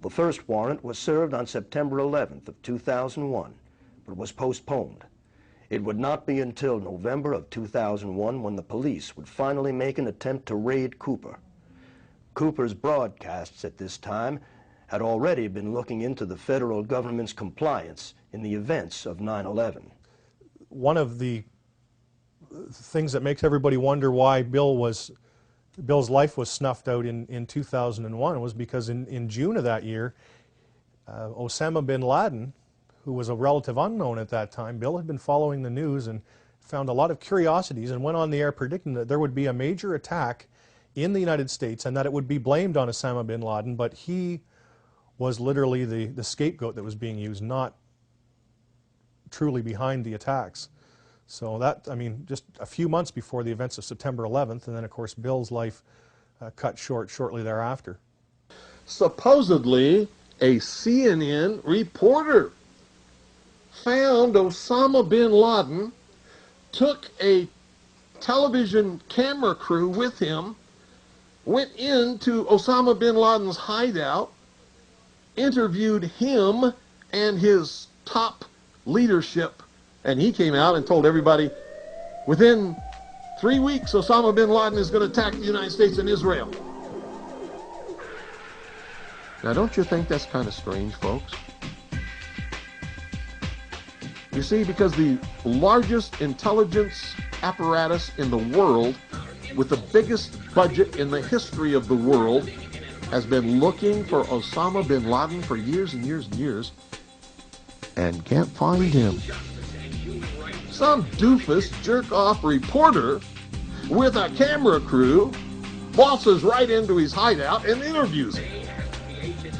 The first warrant was served on September 11th of 2001, but was postponed. It would not be until November of 2001 when the police would finally make an attempt to raid Cooper. Cooper's broadcasts at this time had already been looking into the federal government's compliance in the events of 9/11. One of the things that makes everybody wonder why Bill's life was snuffed out in 2001 was because in June of that year, Osama bin Laden, who was a relative unknown at that time, Bill had been following the news and found a lot of curiosities and went on the air predicting that there would be a major attack in the United States and that it would be blamed on Osama bin Laden, but he was literally the scapegoat that was being used, not truly behind the attacks. So that, I mean, just a few months before the events of September 11th, and then of course Bill's life cut short shortly thereafter. Supposedly, a CNN reporter found Osama bin Laden, took a television camera crew with him, went into Osama bin Laden's hideout, interviewed him and his top leadership, and he came out and told everybody, within 3 weeks, Osama bin Laden is going to attack the United States and Israel. Now, don't you think that's kind of strange, folks? You see, because the largest intelligence apparatus in the world, with the biggest budget in the history of the world, has been looking for Osama bin Laden for years and years and years, and can't find him. Some doofus jerk-off reporter with a camera crew waltzes right into his hideout and interviews him.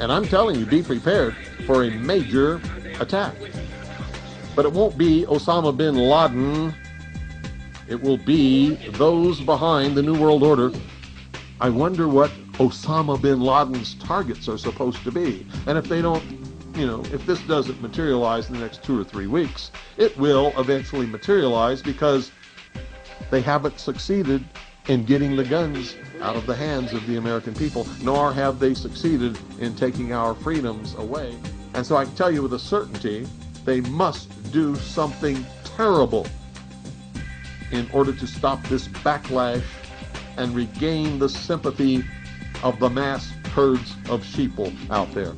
And I'm telling you, be prepared for a major attack. But it won't be Osama bin Laden. It will be those behind the New World Order. I wonder what Osama bin Laden's targets are supposed to be. And if they don't, if this doesn't materialize in the next 2 or 3 weeks, it will eventually materialize because they haven't succeeded in getting the guns out of the hands of the American people, nor have they succeeded in taking our freedoms away. And so I can tell you with a certainty, they must do something terrible in order to stop this backlash and regain the sympathy of the mass herds of sheeple out there.